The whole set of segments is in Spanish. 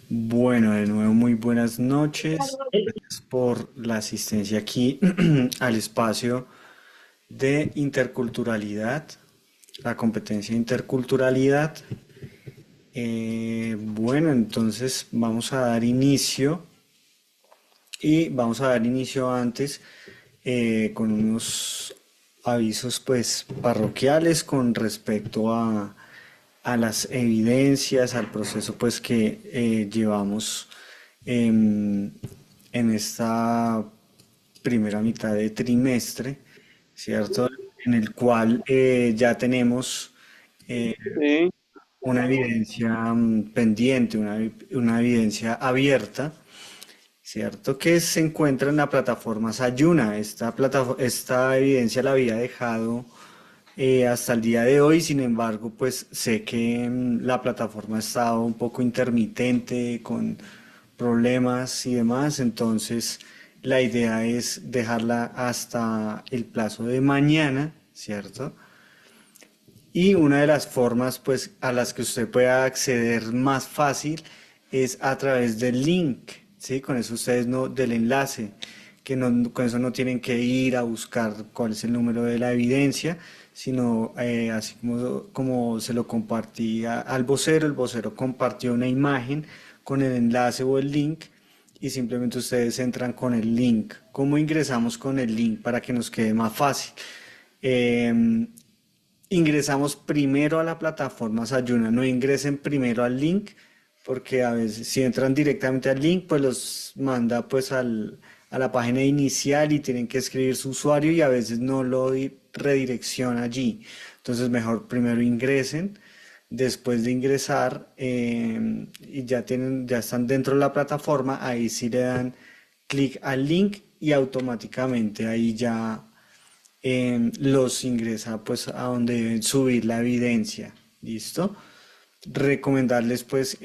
Bueno, de nuevo muy buenas noches. Gracias por la asistencia aquí al espacio de interculturalidad, la competencia de interculturalidad. Bueno, entonces vamos a dar inicio y vamos a dar inicio antes con unos avisos pues parroquiales con respecto a las evidencias, al proceso pues que llevamos em, en esta primera mitad de trimestre, ¿cierto? En el cual ya tenemos eh, Sí. una evidencia pendiente, una evidencia abierta, ¿cierto? Que se encuentra en la plataforma Sayuna. Esta evidencia la había dejado hasta el día de hoy. Sin embargo, pues sé que la plataforma ha estado un poco intermitente con problemas y demás, entonces la idea es dejarla hasta el plazo de mañana, ¿cierto? Y una de las formas pues a las que usted pueda acceder más fácil es a través del link, ¿sí? Con eso ustedes no, del enlace, que no, con eso no tienen que ir a buscar cuál es el número de la evidencia, sino así como se lo compartía al vocero, el vocero compartió una imagen con el enlace o el link y simplemente ustedes entran con el link. ¿Cómo ingresamos con el link para que nos quede más fácil? Eh, Ingresamos primero a la plataforma Sayuna, no ingresen primero al link, porque a veces si entran directamente al link, pues los manda pues a la página inicial y tienen que escribir su usuario y a veces no lo redirecciona allí. Entonces mejor primero ingresen, después de ingresar y ya están dentro de la plataforma, ahí sí le dan clic al link y automáticamente ahí ya los ingresa pues a donde deben subir la evidencia. ¿Listo? Recomendarles pues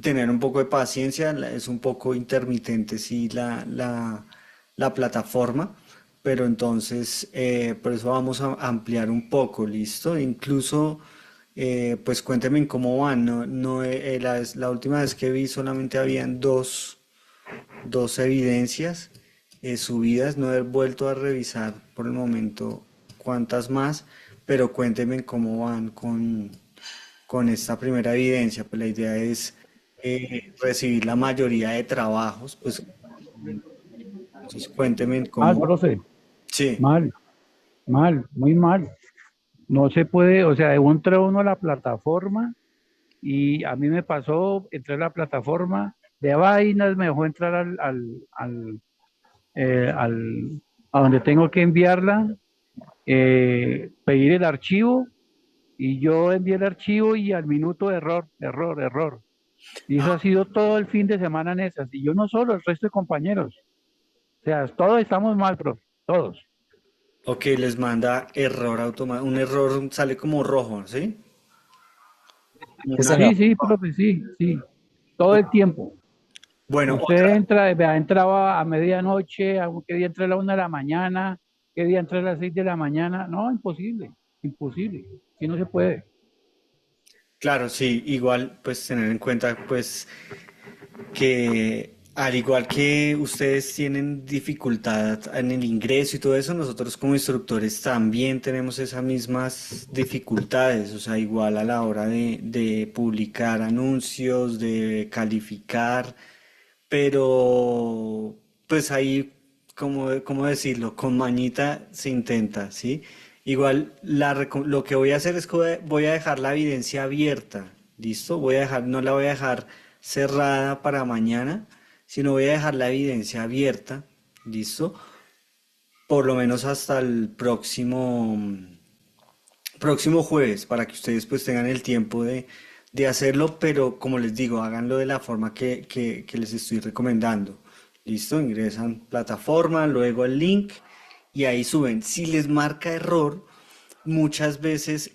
tener un poco de paciencia, es un poco intermitente sí la plataforma, pero entonces por eso vamos a ampliar un poco, ¿listo? Incluso pues cuéntenme en cómo van, no, la última vez que vi solamente habían dos evidencias subidas, no he vuelto a revisar por el momento cuántas más, pero cuéntenme cómo van con esta primera evidencia. Pues la idea es recibir la mayoría de trabajos, pues entonces cuéntenme Mal, cómo. profe, Sí, mal, mal, muy mal. No se puede, o sea, entra uno a la plataforma y a mí me pasó, entré a la plataforma de vainas, me dejó entrar al- a donde tengo que enviarla, pedir el archivo y yo envié el archivo y al minuto error, error, error. Y eso ha sido todo el fin de semana en esas. Y yo no solo, el resto de compañeros. O sea, todos estamos mal, profe, todos. ok, les manda error automático, un error sale como rojo, ¿sí? Esa es la Sí, sí, profe, sí, sí, todo el tiempo. Bueno, Usted entra, vea, entraba a medianoche, qué día entra a la 1 de la mañana, qué día entra a las 6 de la mañana. No, imposible, imposible, si no se puede. claro, sí, igual pues tener en cuenta pues que al igual que ustedes tienen dificultad en el ingreso y todo eso, nosotros como instructores también tenemos esas mismas dificultades, o sea, igual a la hora de publicar anuncios, de calificar, pero pues ahí, ¿cómo decirlo? Con mañita se intenta, ¿sí? Igual lo que voy a hacer es que voy a dejar la evidencia abierta, ¿listo? No la voy a dejar cerrada para mañana, sino voy a dejar la evidencia abierta, ¿listo? Por lo menos hasta el próximo jueves, para que ustedes pues tengan el tiempo de hacerlo, pero como les digo, háganlo de la forma que les estoy recomendando. ¿Listo? Ingresan plataforma, luego el link y ahí suben. Si les marca error, muchas veces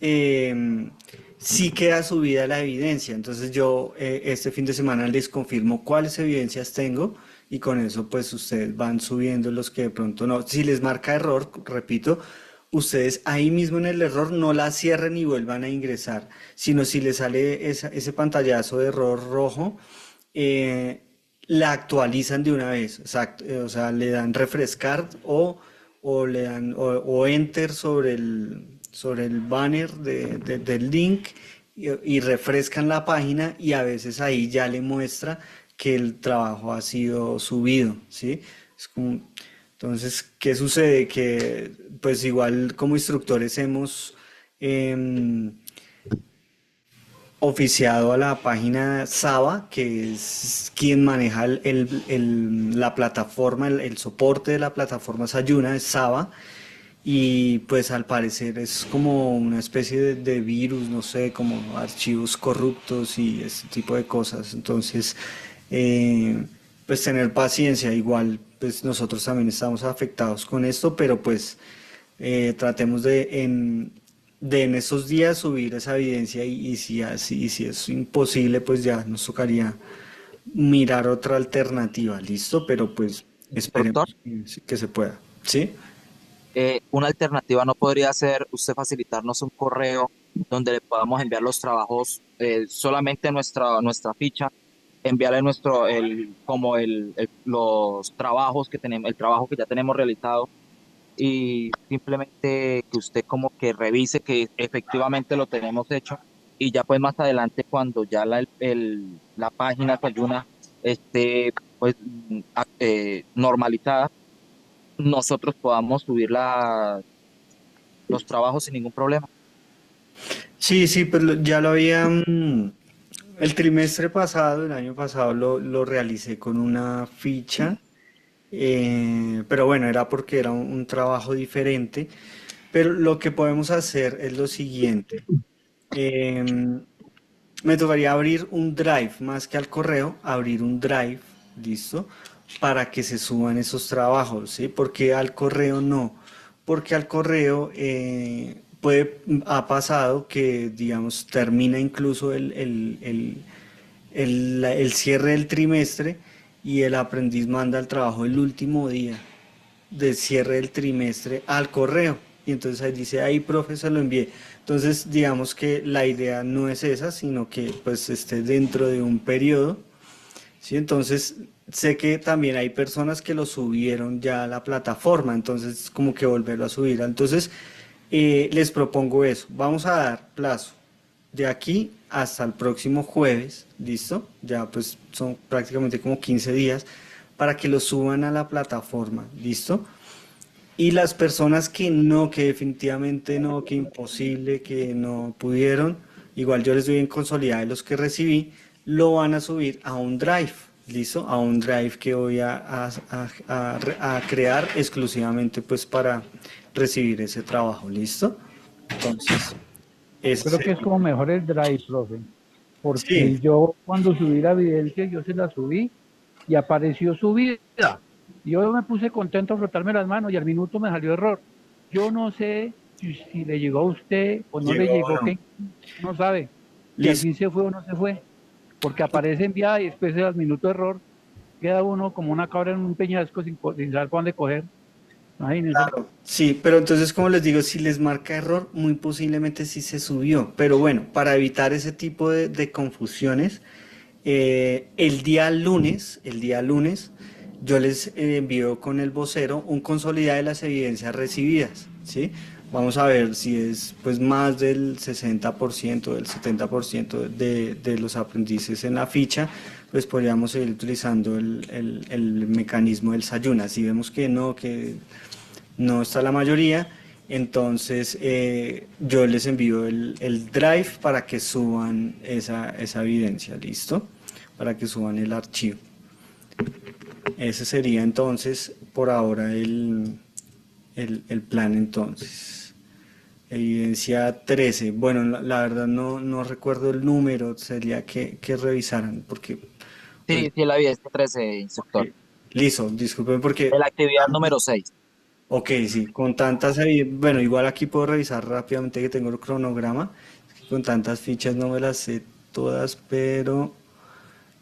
sí queda subida la evidencia. Entonces yo este fin de semana les confirmo cuáles evidencias tengo y con eso pues ustedes van subiendo los que de pronto no. Si les marca error, repito, ustedes ahí mismo en el error no la cierren y vuelvan a ingresar, sino si les sale ese pantallazo de error rojo, eh, la actualizan de una vez, exacto, o sea, le dan refrescar o le dan o enter sobre el banner del link y refrescan la página y a veces ahí ya le muestra que el trabajo ha sido subido, ¿sí? Es como, entonces, ¿qué sucede? Que pues igual como instructores hemos em, oficiado a la página Saba, que es quien maneja la plataforma, el soporte de la plataforma Sayuna, es Saba, y pues al parecer es como una especie de virus, no sé, como archivos corruptos y ese tipo de cosas. Entonces, eh, pues tener paciencia, igual pues nosotros también estamos afectados con esto, pero pues tratemos de en estos días subir esa evidencia y si es imposible, pues ya nos tocaría mirar otra alternativa, ¿listo? Pero pues Instructor, esperemos que se pueda, ¿sí? una alternativa no podría ser usted facilitarnos un correo donde le podamos enviar los trabajos, solamente nuestra ficha, enviarle como los trabajos que tenemos, el trabajo que ya tenemos realizado y simplemente que usted como que revise que efectivamente lo tenemos hecho y ya pues más adelante cuando ya la página Sayuna esté pues normalizada, nosotros podamos subir los trabajos sin ningún problema. Sí, sí, pues ya lo había, el trimestre pasado, el año pasado lo realicé con una ficha, pero bueno, era porque era un trabajo diferente. Pero lo que podemos hacer es lo siguiente. em, Me tocaría abrir un drive, más que al correo, abrir un drive, ¿listo? Para que se suban esos trabajos, ¿sí? Porque al correo no. Porque al correo ha pasado que, digamos, termina incluso el cierre del trimestre y el aprendiz manda el trabajo el último día del cierre del trimestre al correo. Y entonces ahí dice, ahí profe, se lo envié. Entonces, digamos que la idea no es esa, sino que pues esté dentro de un periodo, ¿sí? Entonces, sé que también hay personas que lo subieron ya a la plataforma, entonces como que volverlo a subir. Entonces, les propongo eso. Vamos a dar plazo de aquí hasta el próximo jueves, ¿listo? Ya pues son prácticamente como 15 días para que lo suban a la plataforma, ¿listo? Y las personas que no, que definitivamente no, que imposible, que no pudieron, igual yo les doy en consolidada de los que recibí, lo van a subir a un drive, ¿listo? A un drive que voy a crear exclusivamente pues para recibir ese trabajo, ¿listo? Entonces, Yo ese creo que es sería. como mejor el drive, profe, Sí, porque yo cuando subí la evidencia, yo se la subí y apareció subida. Y yo me puse contento a frotarme las manos y al minuto me salió error. Yo no sé si le llegó a usted o no le llegó o llegó, no. que no sabe si al Listo. fin se fue o no se fue, porque aparece enviada y después al minuto de error queda uno como una cabra en un peñasco sin saber para dónde coger. Imagínense. Sí, pero entonces, como les digo, si les marca error, muy posiblemente sí se subió. Pero bueno, para evitar ese tipo de confusiones, el día lunes, yo les envío con el vocero un consolidado de las evidencias recibidas, ¿sí? Vamos a ver si es pues más del 60%, del 70% de los aprendices en la ficha, pues podríamos seguir utilizando el mecanismo del Sayuna. Si vemos que no está la mayoría, entonces yo les envío el drive para que suban esa evidencia, ¿listo? Para que suban el archivo. Ese sería entonces por ahora el plan entonces. Evidencia 13. Bueno, la verdad no recuerdo el número, sería que revisaran, porque, pues, Sí, sí, la evidencia 13, instructor. listo, disculpen De porque la actividad número 6. ok, sí, con tantas, bueno, igual aquí puedo revisar rápidamente que tengo el cronograma, es que con tantas fichas no me las sé todas, pero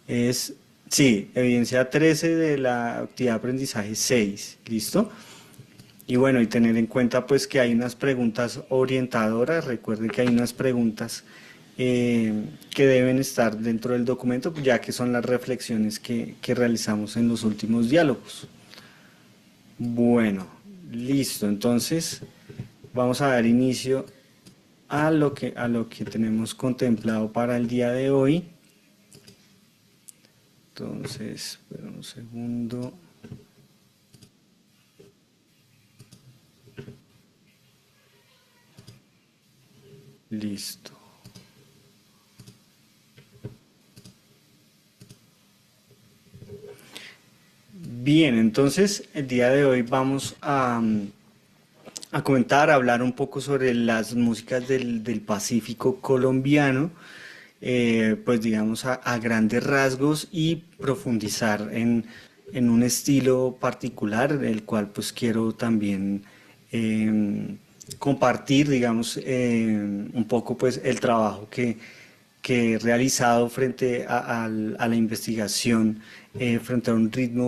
es, sí, evidencia 13 de la actividad de aprendizaje 6, ¿listo? Y bueno, y tener en cuenta pues que hay unas preguntas orientadoras, recuerden que hay unas preguntas que deben estar dentro del documento, ya que son las reflexiones que realizamos en los últimos diálogos. Bueno, listo, entonces vamos a dar inicio a lo que tenemos contemplado para el día de hoy. Entonces, espera un segundo. Listo. Bien, entonces el día de hoy vamos a comentar, a hablar un poco sobre las músicas del Pacífico colombiano, pues digamos a grandes rasgos y profundizar en un estilo particular, el cual pues quiero también compartir, digamos, un poco pues el trabajo que he realizado frente a la investigación, frente a un ritmo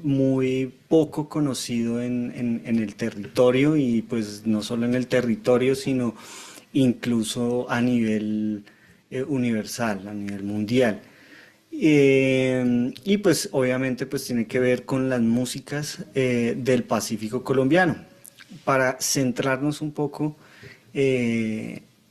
muy poco conocido en el territorio y pues no solo en el territorio, sino incluso a nivel universal, a nivel mundial. Y pues obviamente pues tiene que ver con las músicas del Pacífico colombiano. Para centrarnos un poco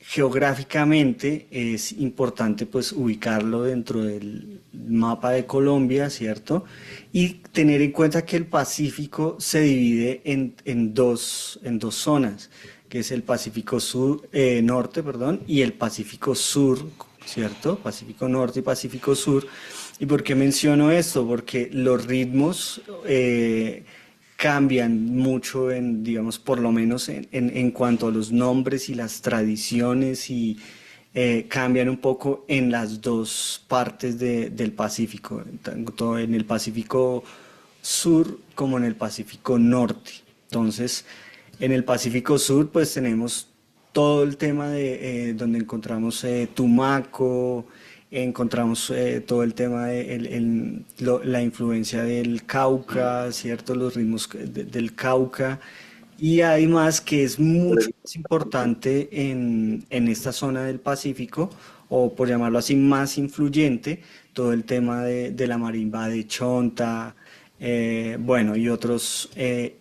geográficamente es importante pues ubicarlo dentro del mapa de Colombia, ¿cierto? Y tener en cuenta que el Pacífico se divide en dos zonas, que es el Pacífico Sur, Norte, perdón, y el Pacífico Sur, ¿cierto? Pacífico Norte y Pacífico Sur. ¿Y por qué menciono esto? Porque los ritmos cambian mucho en, digamos, por lo menos en cuanto a los nombres y las tradiciones y cambian un poco en las dos partes del Pacífico, tanto en el Pacífico Sur como en el Pacífico Norte. Entonces, en el Pacífico Sur, pues tenemos todo el tema de donde encontramos Tumaco, encontramos todo el tema de la influencia del Cauca, ¿cierto? Los ritmos del Cauca. Y además que es mucho más importante en esta zona del Pacífico, o por llamarlo así, más influyente, todo el tema de la marimba de Chonta, bueno, y otros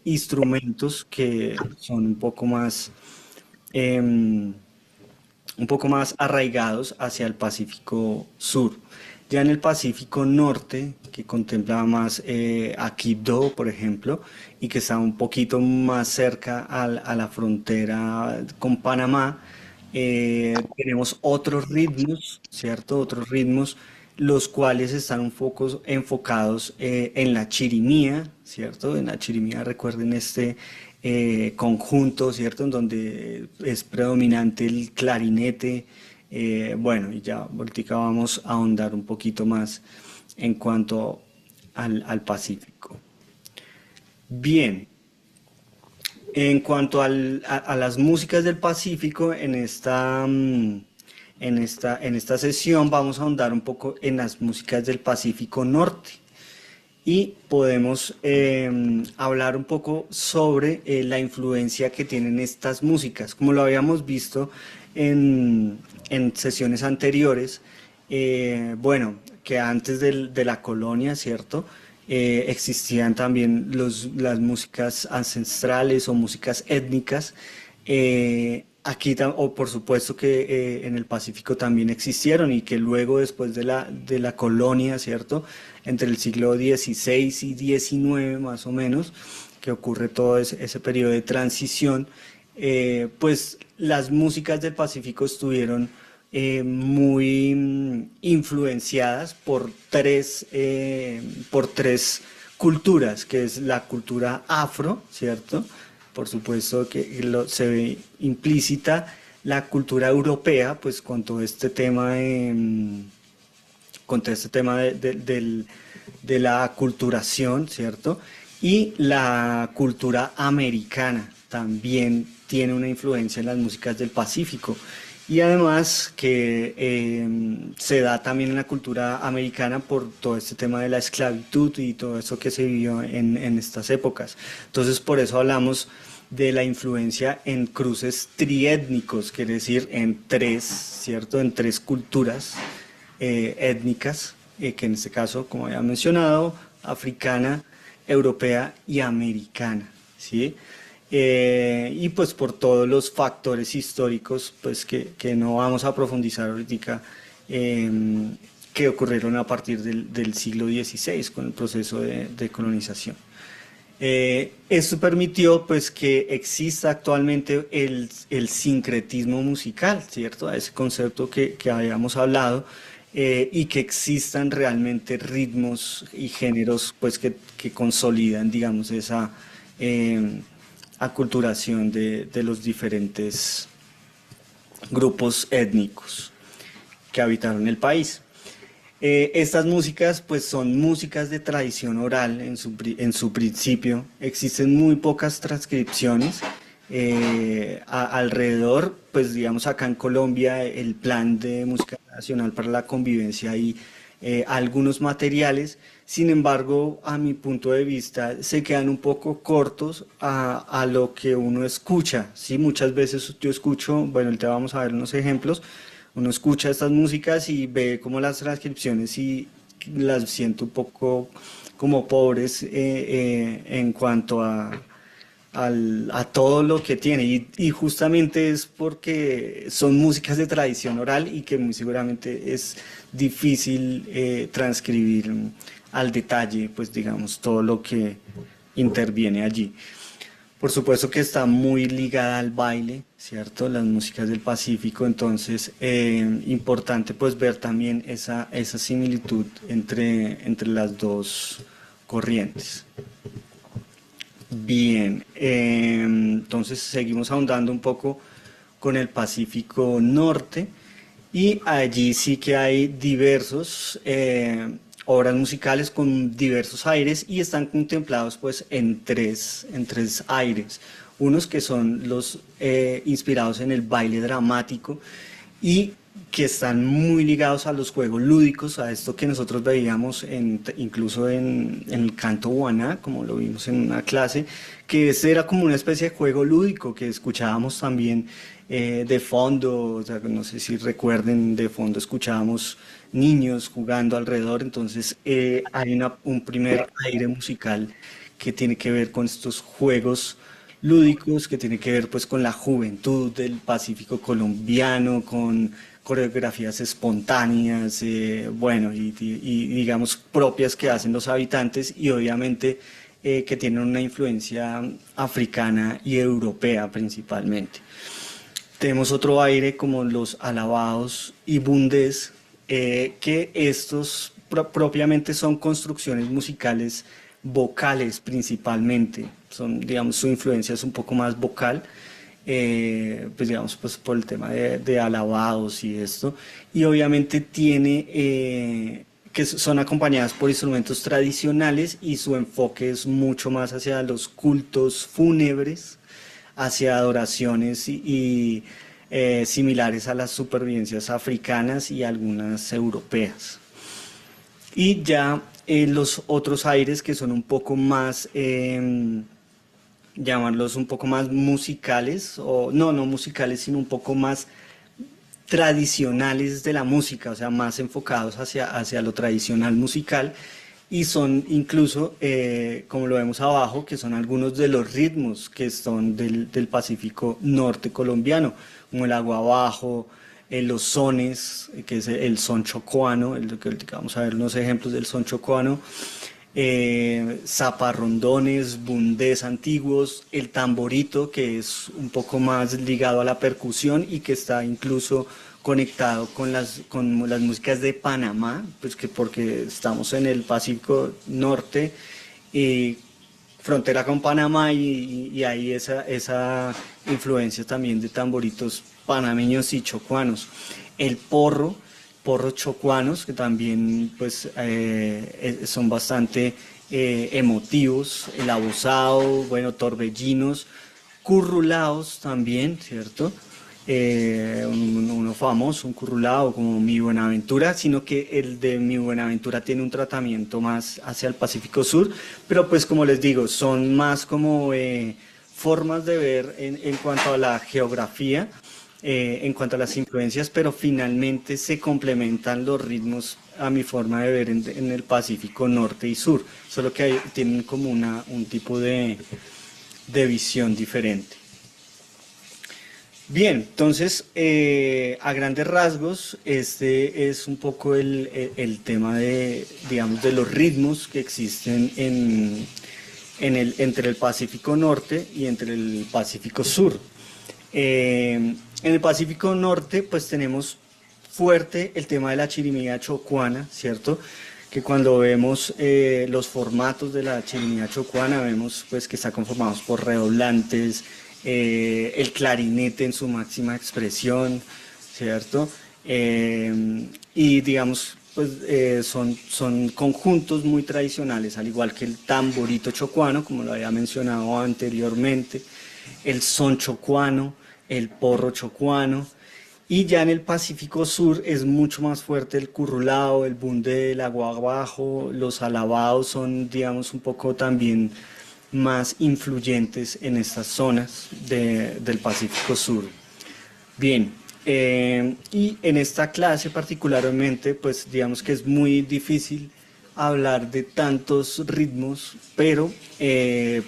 instrumentos que son em, un poco más arraigados hacia el Pacífico Sur. Ya en el Pacífico Norte, que contempla más a Quibdó, por ejemplo, y que está un poquito más cerca a la frontera con Panamá, tenemos otros ritmos, ¿cierto? Otros ritmos, los cuales están un poco enfocados en la chirimía, ¿cierto? En la chirimía, recuerden este conjunto, ¿cierto? En donde es predominante el clarinete. Bueno, y ya ahorita vamos a ahondar un poquito más en cuanto al Pacífico. Bien, en cuanto a las músicas del Pacífico, en esta sesión vamos a ahondar un poco en las músicas del Pacífico Norte y podemos hablar un poco sobre la influencia que tienen estas músicas. Como lo habíamos visto en sesiones anteriores, bueno, que antes de la colonia, ¿cierto? Existían también las músicas ancestrales o músicas étnicas. Aquí, o por supuesto que en el Pacífico también existieron y que luego después de la colonia, ¿cierto? Entre el siglo XVI y XIX más o menos, que ocurre todo ese periodo de transición, pues las músicas del Pacífico estuvieron muy influenciadas por tres culturas, que es la cultura afro, ¿cierto? Por supuesto que se ve implícita la cultura europea, pues con todo este tema de la aculturación, ¿cierto? Y la cultura americana también tiene una influencia en las músicas del Pacífico. y además que se da también en la cultura americana por todo este tema de la esclavitud y todo eso que se vivió en estas épocas. Entonces, por eso hablamos de la influencia en cruces triétnicos, quiere decir en tres, ¿cierto? En tres culturas étnicas, que en este caso, como había mencionado, africana, europea y americana, ¿sí? Y pues por todos los factores históricos pues que no vamos a profundizar ahorita, eh, que ocurrieron a partir del siglo XVI con el proceso de colonización. Esto permitió pues que exista actualmente el sincretismo musical, ¿cierto? A ese concepto que habíamos hablado, y que existan realmente ritmos y géneros pues que consolidan, digamos, esa aculturación de los diferentes grupos étnicos que habitaron el país. Estas músicas pues son músicas de tradición oral en su principio. Existen muy pocas transcripciones. Alrededor, pues digamos acá en Colombia, el Plan de Música Nacional para la Convivencia y algunos materiales. Sin embargo, a mi punto de vista, se quedan un poco cortos a lo que uno escucha, ¿sí? Muchas veces yo escucho, bueno, ahorita vamos a ver unos ejemplos, uno escucha estas músicas y ve como las transcripciones y las siento un poco como pobres en cuanto a todo lo que tiene y justamente es porque son músicas de tradición oral y que muy seguramente es difícil transcribir al detalle, pues digamos, todo lo que interviene allí. Por supuesto que está muy ligada al baile, ¿cierto? Las músicas del Pacífico, entonces importante pues ver también esa similitud entre las dos corrientes. Bien, entonces seguimos ahondando un poco con el Pacífico Norte y allí sí que hay diversos obras musicales con diversos aires y están contemplados pues en tres aires. Unos que son los inspirados en el baile dramático y que están muy ligados a los juegos lúdicos, a esto que nosotros veíamos incluso en el canto guaná, como lo vimos en una clase, que ese era como una especie de juego lúdico que escuchábamos también de fondo, o sea, no sé si recuerden, de fondo escuchábamos niños jugando alrededor, entonces hay un primer aire musical que tiene que ver con estos juegos lúdicos, que tiene que ver pues con la juventud del Pacífico colombiano, con coreografías espontáneas, bueno, y digamos propias que hacen los habitantes y obviamente que tienen una influencia africana y europea principalmente. Tenemos otro aire como los alabados y bundés, que estos propiamente son construcciones musicales vocales principalmente, son, digamos, su influencia es un poco más vocal, pues digamos, pues por el tema de alabados y esto, y obviamente tiene, que son acompañadas por instrumentos tradicionales y su enfoque es mucho más hacia los cultos fúnebres, hacia adoraciones similares a las supervivencias africanas y algunas europeas. Y ya los otros aires que son un poco más, llamarlos un poco más musicales, o no musicales, sino un poco más tradicionales de la música, o sea, más enfocados hacia lo tradicional musical, y son incluso, como lo vemos abajo, que son algunos de los ritmos que son del Pacífico Norte colombiano, como el aguabajo, los sones, que es el son chocuano, que vamos a ver unos ejemplos del son chocuano, zaparrondones, bundés antiguos, el tamborito, que es un poco más ligado a la percusión y que está incluso conectado con las músicas de Panamá, pues que porque estamos en el Pacífico Norte y frontera con Panamá y hay esa influencia también de tamboritos panameños y chocuanos. El porros chocuanos, que también pues son bastante emotivos, el abozado, bueno, torbellinos, currulaos también, ¿cierto? uno famoso, un currulao como Mi Buenaventura, sino que el de Mi Buenaventura tiene un tratamiento más hacia el Pacífico Sur, pero pues como les digo, son más como formas de ver en cuanto a la geografía, en cuanto a las influencias, pero finalmente se complementan los ritmos a mi forma de ver en el Pacífico Norte y Sur, solo que tienen como un tipo de visión diferente. Bien, entonces, a grandes rasgos, este es un poco el tema de, digamos, de los ritmos que existen entre el Pacífico Norte y entre el Pacífico Sur. En el Pacífico Norte, pues tenemos fuerte el tema de la chirimía chocuana, ¿cierto? Que cuando vemos los formatos de la chirimía chocuana, vemos pues que está conformados por redoblantes, el clarinete en su máxima expresión, ¿cierto? Y digamos, pues son conjuntos muy tradicionales, al igual que el tamborito chocuano, como lo había mencionado anteriormente, el son chocuano, el porro chocuano. Y ya en el Pacífico Sur es mucho más fuerte el currulao, el bunde, el aguabajo, los alabados son, digamos, un poco también más influyentes en estas zonas del Pacífico Sur. Bien, y en esta clase particularmente, pues digamos que es muy difícil hablar de tantos ritmos, pero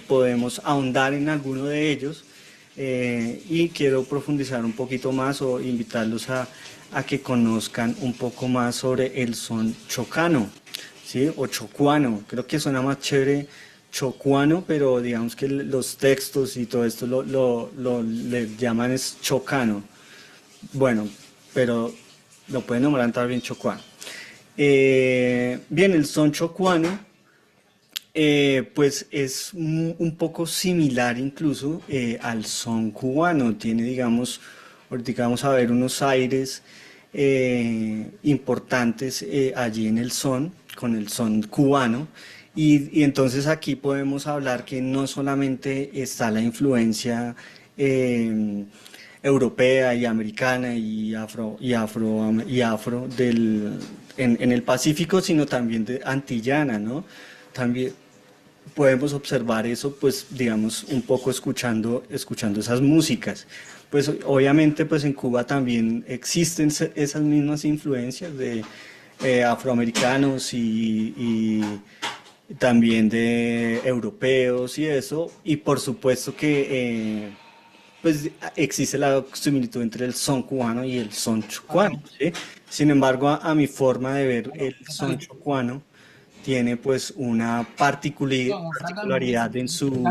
podemos ahondar en alguno de ellos y quiero profundizar un poquito más o invitarlos a que conozcan un poco más sobre el son chocano, ¿sí? O chocuano. Creo que suena más chévere chocuano, pero digamos que los textos y todo esto le llaman es chocano. Bueno, pero lo pueden nombrar también chocuano. Bien, el son chocuano pues es un poco similar incluso al son cubano. Tiene, digamos, ahorita vamos a ver unos aires importantes allí en el son, con el son cubano. Y entonces aquí podemos hablar que no solamente está la influencia europea y americana y afro en el Pacífico, sino también de antillana, ¿no? También podemos observar eso, pues, digamos, un poco escuchando esas músicas. Pues obviamente, pues en Cuba también existen esas mismas influencias de afroamericanos y también de europeos y eso, y por supuesto que pues existe la similitud entre el son cubano y el son chocuano, ¿sí? Sin embargo, a mi forma de ver el son chocuano tiene pues una particularidad en su,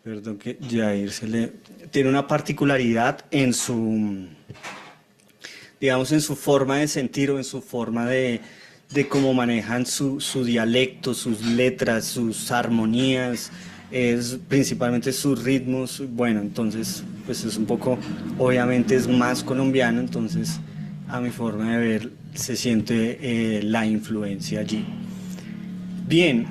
perdón que Jair se le, tiene una particularidad en su, digamos, en su forma de sentir o en su forma de cómo manejan su dialecto, sus letras, sus armonías, es principalmente sus ritmos. Bueno, entonces, pues es un poco, obviamente es más colombiano, entonces a mi forma de ver se siente la influencia allí. Bien,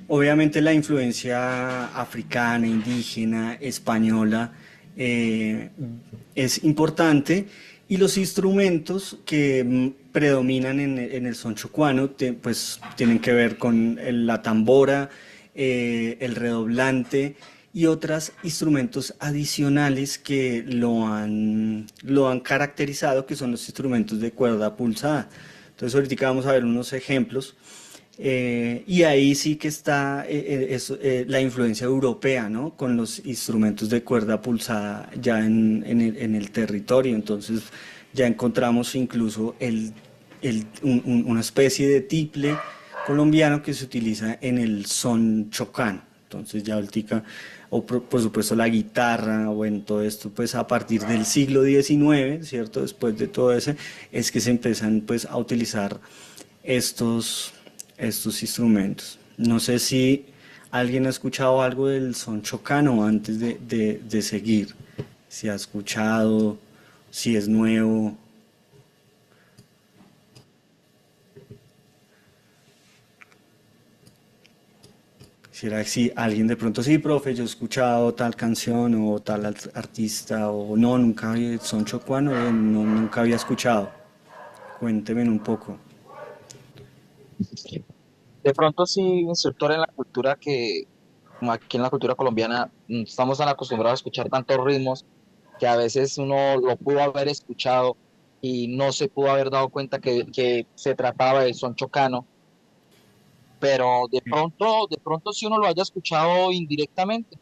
obviamente la influencia africana, indígena, española es importante y los instrumentos que predominan en el son chocuano pues tienen que ver con la tambora, el redoblante y otros instrumentos adicionales que lo han caracterizado, que son los instrumentos de cuerda pulsada. Entonces ahorita vamos a ver unos ejemplos y ahí sí que está la influencia europea, ¿no? Con los instrumentos de cuerda pulsada ya en el territorio. Entonces ya encontramos incluso una especie de tiple colombiano que se utiliza en el son chocano. Entonces ya ahorita, o por supuesto la guitarra, bueno, todo esto pues a partir del siglo XIX, ¿cierto? Después de todo eso, es que se empiezan pues a utilizar estos instrumentos. No sé si alguien ha escuchado algo del son chocano antes de seguir, si ha escuchado, si es nuevo. Quisiera si alguien de pronto, sí, profe, yo he escuchado tal canción o tal artista o no, nunca había son chocuano, no, nunca había escuchado. Cuénteme un poco. De pronto sí, instructor en la cultura que, como aquí en la cultura colombiana, estamos tan acostumbrados a escuchar tantos ritmos que a veces uno lo pudo haber escuchado y no se pudo haber dado cuenta que se trataba de son chocano, pero de pronto sí uno lo haya escuchado indirectamente.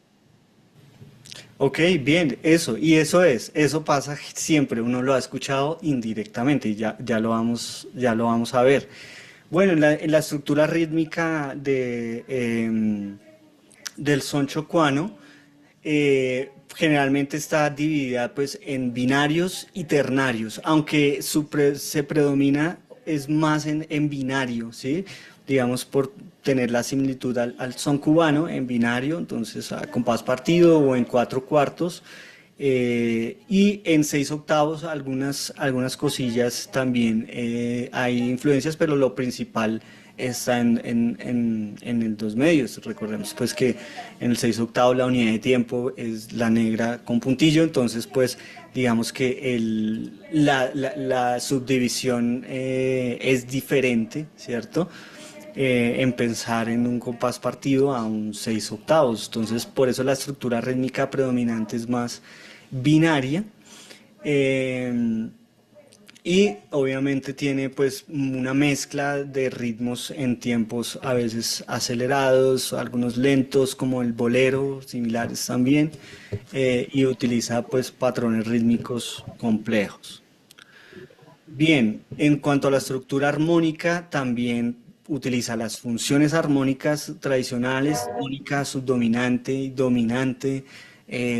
Ok, bien, eso, y eso pasa siempre, uno lo ha escuchado indirectamente y ya lo vamos a ver. Bueno, en la estructura rítmica del son chocuano, generalmente está dividida pues en binarios y ternarios, aunque se predomina es más en binario, ¿sí? Digamos por tener la similitud al son cubano en binario, entonces a compás partido o en cuatro cuartos. Y en seis octavos algunas cosillas también hay influencias, pero lo principal está en el dos medios. Recordemos pues que en el seis octavos la unidad de tiempo es la negra con puntillo, entonces pues digamos que la subdivisión es diferente, ¿cierto? En pensar en un compás partido a un seis octavos. Entonces, por eso la estructura rítmica predominante es más binaria. eh, y obviamente tiene pues una mezcla de ritmos en tiempos a veces acelerados, algunos lentos como el bolero, similares también, y utiliza pues patrones rítmicos complejos. Bien, en cuanto a la estructura armónica, también utiliza las funciones armónicas tradicionales, tónica, subdominante y dominante,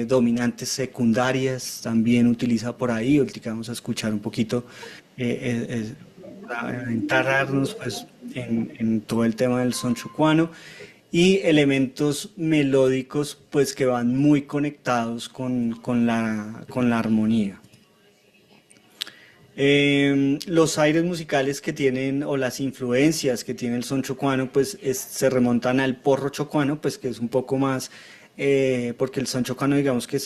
dominantes secundarias, también utiliza por ahí, ahorita vamos a escuchar un poquito, para adentrarnos pues, en todo el tema del son chocuano, y elementos melódicos pues que van muy conectados con la armonía. Los aires musicales que tienen o las influencias que tiene el son chocuano pues se remontan al porro chocuano pues que es un poco más porque el son chocuano digamos que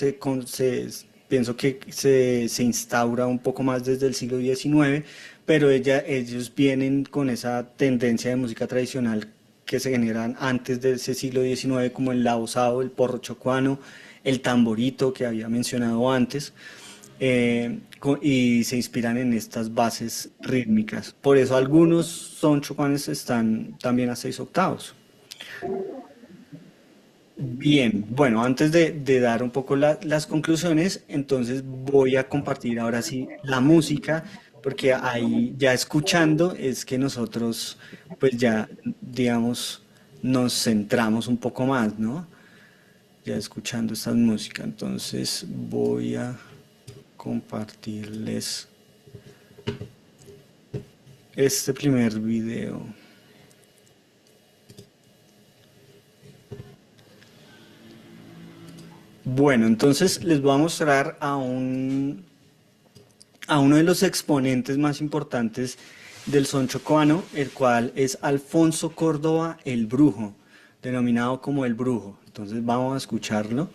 pienso que se instaura un poco más desde el siglo XIX, pero ellos vienen con esa tendencia de música tradicional que se generan antes de ese siglo XIX como el labosado, el porro chocuano, el tamborito que había mencionado antes, y se inspiran en estas bases rítmicas. Por eso algunos son chocuanes están también a seis octavos. Bien, bueno, antes de dar un poco las conclusiones, entonces voy a compartir ahora sí la música, porque ahí ya escuchando es que nosotros pues ya, digamos, nos centramos un poco más, ¿no? Ya escuchando esta música, entonces voy a compartirles este primer video. Bueno, entonces les voy a mostrar a uno de los exponentes más importantes del son chocuano, el cual es Alfonso Córdoba el Brujo, denominado como el Brujo. Entonces vamos a escucharlo.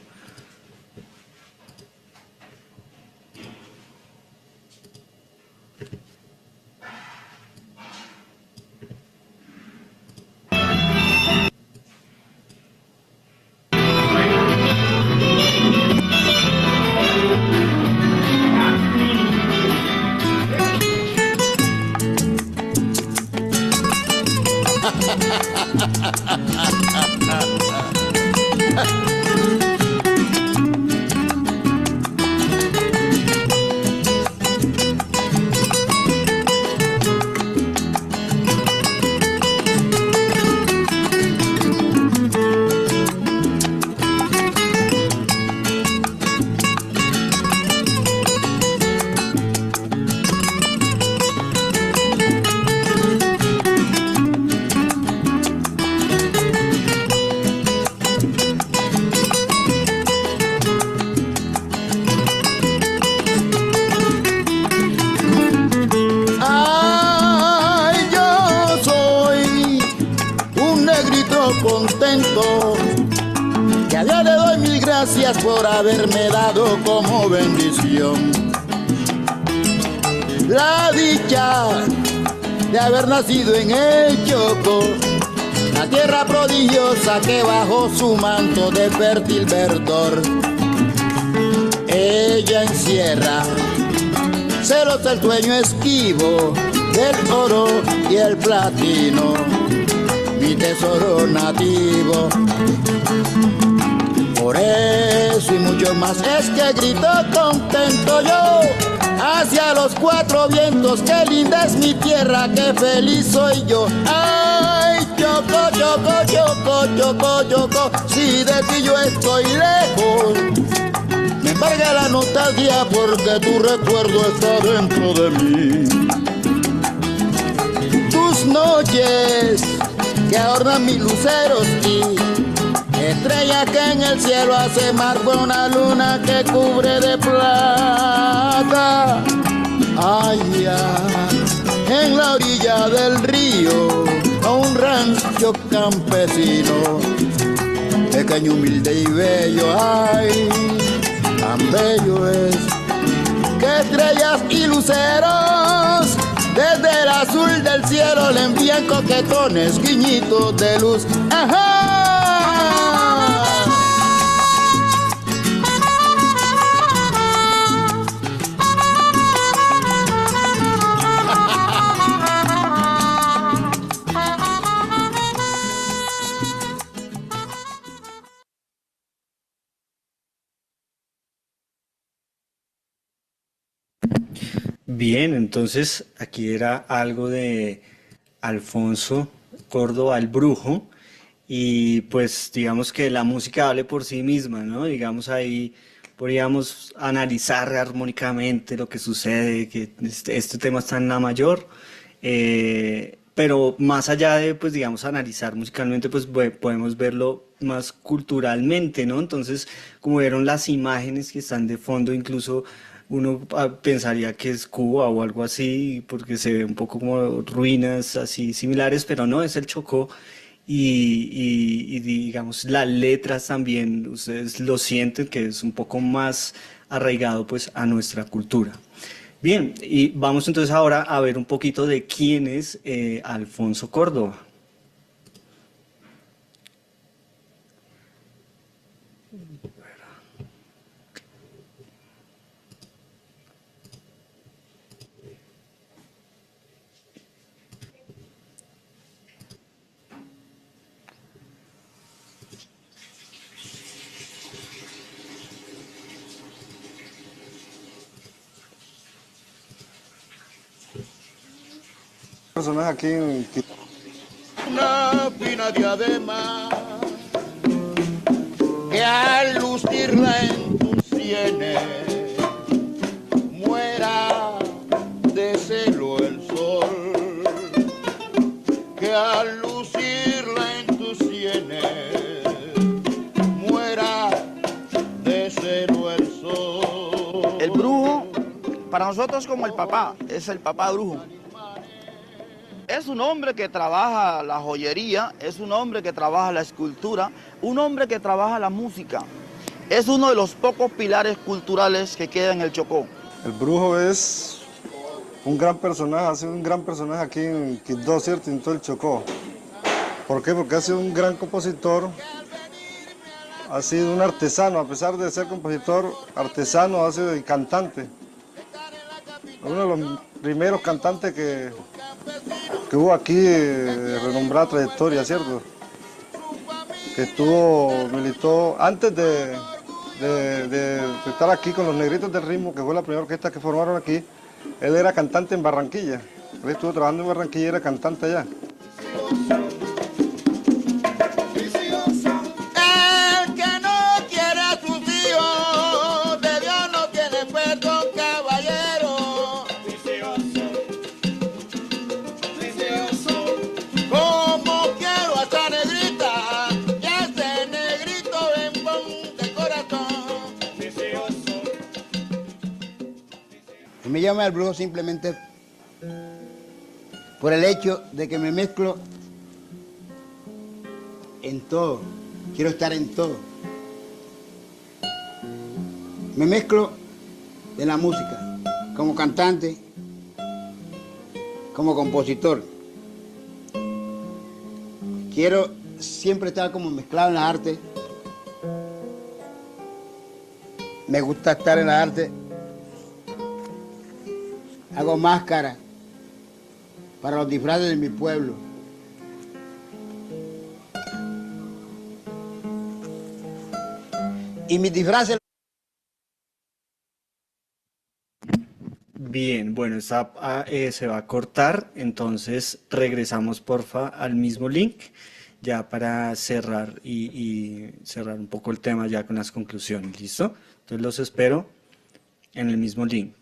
gracias por haberme dado como bendición la dicha de haber nacido en el Chocó, la tierra prodigiosa que bajo su manto de fértil verdor ella encierra celos el sueño esquivo del oro y el platino, mi tesoro nativo. Por eso y mucho más es que grito contento yo hacia los cuatro vientos, qué linda es mi tierra, qué feliz soy yo. Ay, Chocó, Chocó, Chocó, Chocó, Chocó, si de ti yo estoy lejos, me embarga la nostalgia porque tu recuerdo está dentro de mí. Tus noches que adornan mis luceros y estrella que en el cielo hace más una luna que cubre de plata. Allá en la orilla del río, a un rancho campesino, pequeño, humilde y bello. Ay, tan bello es que estrellas y luceros desde el azul del cielo le envían coquetones guiñitos de luz. ¡Ajá! Bien, entonces aquí era algo de Alfonso Córdoba el Brujo y pues digamos que la música hable por sí misma, ¿no? Digamos ahí podríamos analizar armónicamente lo que sucede, que este tema está en la mayor, pero más allá de pues digamos analizar musicalmente pues podemos verlo más culturalmente, ¿no? Entonces como vieron las imágenes que están de fondo incluso uno pensaría que es Cuba o algo así, porque se ve un poco como ruinas así similares, pero no, es el Chocó. Y digamos, las letras también, ustedes lo sienten que es un poco más arraigado pues a nuestra cultura. Bien, y vamos entonces ahora a ver un poquito de quién es Alfonso Córdoba. Personas aquí en Una fina diadema que al lucirla en tus sienes muera de celo el sol, que al lucirla en tus sienes muera de celo el sol. El brujo, para nosotros es como el papá, es el papá brujo. Es un hombre que trabaja la joyería, es un hombre que trabaja la escultura, un hombre que trabaja la música. Es uno de los pocos pilares culturales que queda en el Chocó. el brujo es un gran personaje, ha sido un gran personaje aquí en Quibdó, ¿cierto? En todo el Chocó. ¿Por qué? Porque ha sido un gran compositor, ha sido un artesano, a pesar de ser compositor, artesano, ha sido y cantante. Uno de los primeros cantantes que hubo aquí de renombrada trayectoria, ¿cierto? Que militó antes de estar aquí con los Negritos del Ritmo, que fue la primera orquesta que formaron aquí. Él era cantante en Barranquilla. Él estuvo trabajando en Barranquilla y era cantante allá. El que no quiere a sus hijos, de Dios no tiene perdón, caballero. Como quiero a esa negrita y a ese negrito en bon de corazón. Me llamo al brujo simplemente por el hecho de que me mezclo en todo, quiero estar en todo. me mezclo en la música, como cantante, como compositor. Quiero siempre estar como mezclado en la arte. Me gusta estar en la arte. Hago máscaras para los disfraces de mi pueblo. Y mis disfraces... Bien, bueno, se va a cortar, entonces regresamos porfa al mismo link ya para cerrar y cerrar un poco el tema ya con las conclusiones, ¿listo? Entonces los espero en el mismo link.